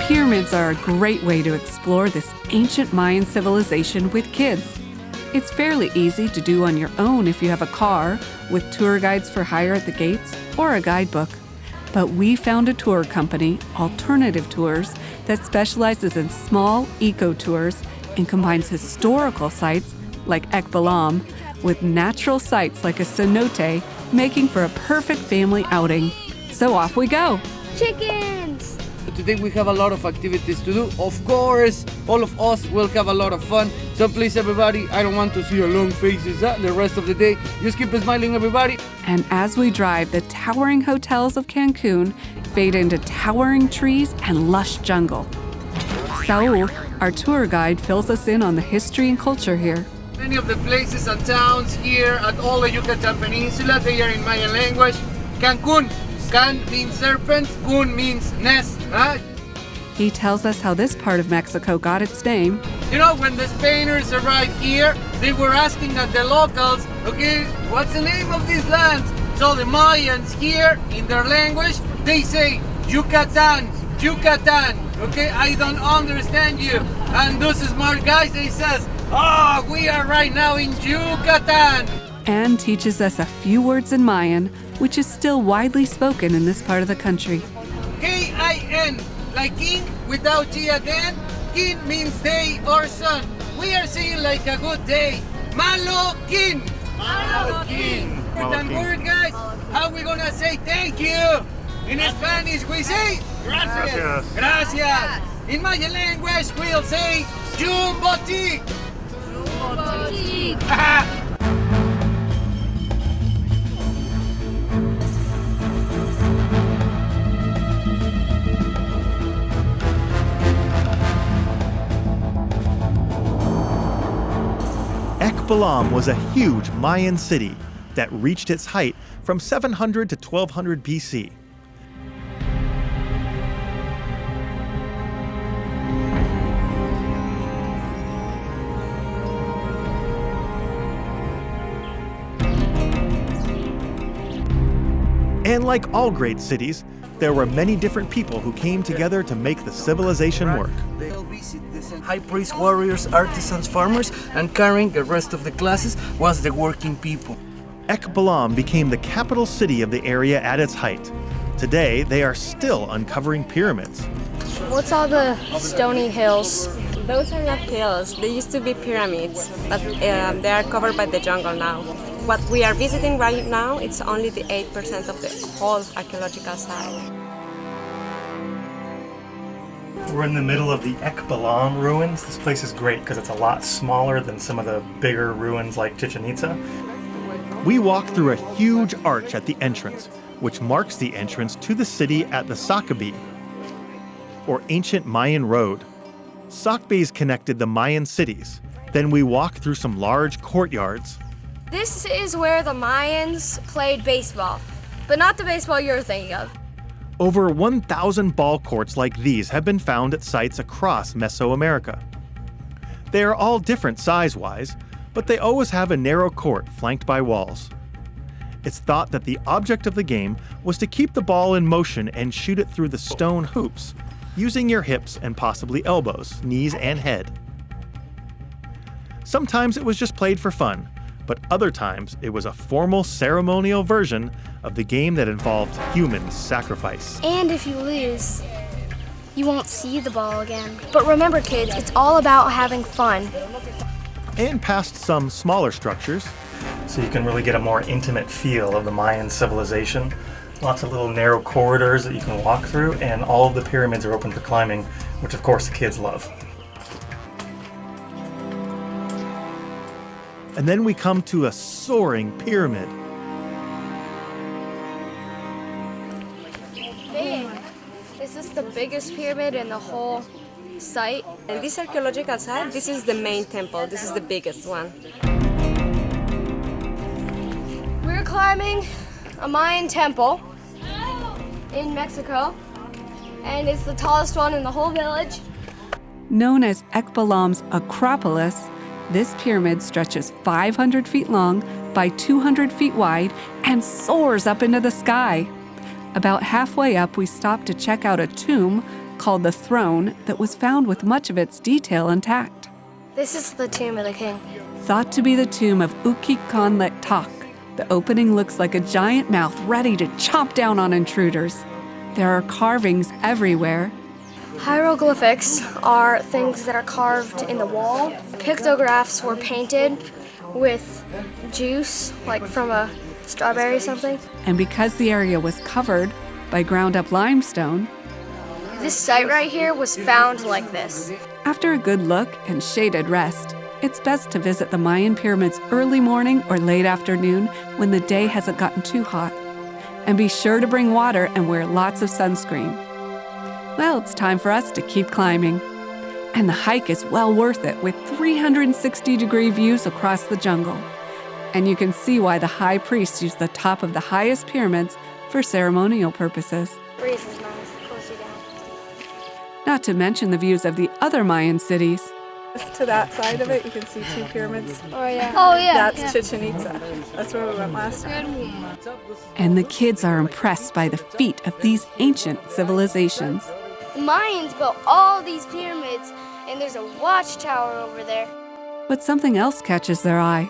Pyramids are a great way to explore this ancient Mayan civilization with kids. It's fairly easy to do on your own if you have a car, with tour guides for hire at the gates, or a guidebook. But we found a tour company, Alltournative Tours, that specializes in small eco-tours and combines historical sites like Ekblom with natural sites like a cenote, making for a perfect family outing. So off we go. Chickens! Today we have a lot of activities to do. Of course, all of us will have a lot of fun. So please, everybody, I don't want to see your long faces the rest of the day. Just keep smiling, everybody. And as we drive, the towering hotels of Cancun fade into towering trees and lush jungle. Saul, our tour guide, fills us in on the history and culture here. Many of the places and towns here at all the Yucatan Peninsula, they are in Mayan language. Cancun, Can means serpent, Kun means nest. He tells us how this part of Mexico got its name. You know, when the Spaniards arrived here, they were asking at the locals, okay, what's the name of these lands? So the Mayans here, in their language, they say, Yucatan, Yucatan, okay, I don't understand you. And those smart guys, they says, oh, we are right now in Yucatan. And teaches us a few words in Mayan, which is still widely spoken in this part of the country. K-I-N, like king without G at the end. Kin means day or sun. We are saying like a good day. Malo kin. Malo kin. Important word, guys. How we gonna say thank you? In Spanish, we say gracias. Gracias. In Mayan language, we'll say jumbotik. Jumbotik. Balam was a huge Mayan city that reached its height from 700 to 1200 BC. And like all great cities, there were many different people who came together to make the civilization work. High priests, warriors, artisans, farmers, and carrying the rest of the classes was the working people. Ekblom became the capital city of the area at its height. Today, they are still uncovering pyramids. What's all the stony hills? Those are not hills. They used to be pyramids, but they are covered by the jungle now. What we are visiting right now, it's only the 8% of the whole archaeological site. We're in the middle of the Ekblom Ruins. This place is great because it's a lot smaller than some of the bigger ruins like Chichen Itza. We walk through a huge arch at the entrance, which marks the entrance to the city at the Sacabee, or ancient Mayan road. Sacbees connected the Mayan cities. Then we walk through some large courtyards. This is where the Mayans played baseball, but not the baseball you're thinking of. Over 1,000 ball courts like these have been found at sites across Mesoamerica. They are all different size-wise, but they always have a narrow court flanked by walls. It's thought that the object of the game was to keep the ball in motion and shoot it through the stone hoops, using your hips and possibly elbows, knees, and head. Sometimes it was just played for fun, but other times it was a formal ceremonial version of the game that involved human sacrifice. And if you lose, you won't see the ball again. But remember, kids, it's all about having fun. And past some smaller structures. So you can really get a more intimate feel of the Mayan civilization. Lots of little narrow corridors that you can walk through, and all of the pyramids are open for climbing, which of course the kids love. And then we come to a soaring pyramid. Big. This is the biggest pyramid in the whole site. And this archaeological site, this is the main temple. This is the biggest one. We're climbing a Mayan temple in Mexico, and it's the tallest one in the whole village. Known as Iqbal's Acropolis, this pyramid stretches 500 feet long by 200 feet wide and soars up into the sky. About halfway up, we stop to check out a tomb called the throne, that was found with much of its detail intact. This is the tomb of the king. Thought to be the tomb of Ukikkanletak, the opening looks like a giant mouth ready to chomp down on intruders. There are carvings everywhere. Hieroglyphics are things that are carved in the wall. Pictographs were painted with juice, like from a strawberry or something. And because the area was covered by ground-up limestone, This site right here was found like this. after a good look and shaded rest, it's best to visit the Mayan pyramids early morning or late afternoon when the day hasn't gotten too hot. And be sure to bring water and wear lots of sunscreen. Well, it's time for us to keep climbing. And the hike is well worth it with 360-degree views across the jungle. And you can see why the high priests use the top of the highest pyramids for ceremonial purposes. Breeze is nice. Close you down. Not to mention the views of the other Mayan cities. To that side of it, you can see two pyramids. Oh yeah. That's Chichen Itza. That's where we went last time. And the kids are impressed by the feat of these ancient civilizations. The Mayans built all these pyramids, and there's a watchtower over there. But something else catches their eye.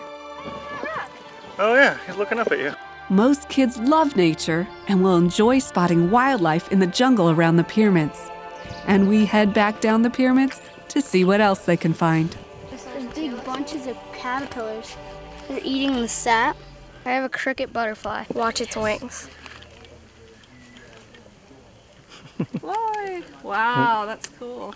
Oh, yeah, he's looking up at you. Most kids love nature and will enjoy spotting wildlife in the jungle around the pyramids. And we head back down the pyramids to see what else they can find. There's big bunches of caterpillars. They're eating the sap. I have a cricket butterfly. Watch its wings. Wow, that's cool.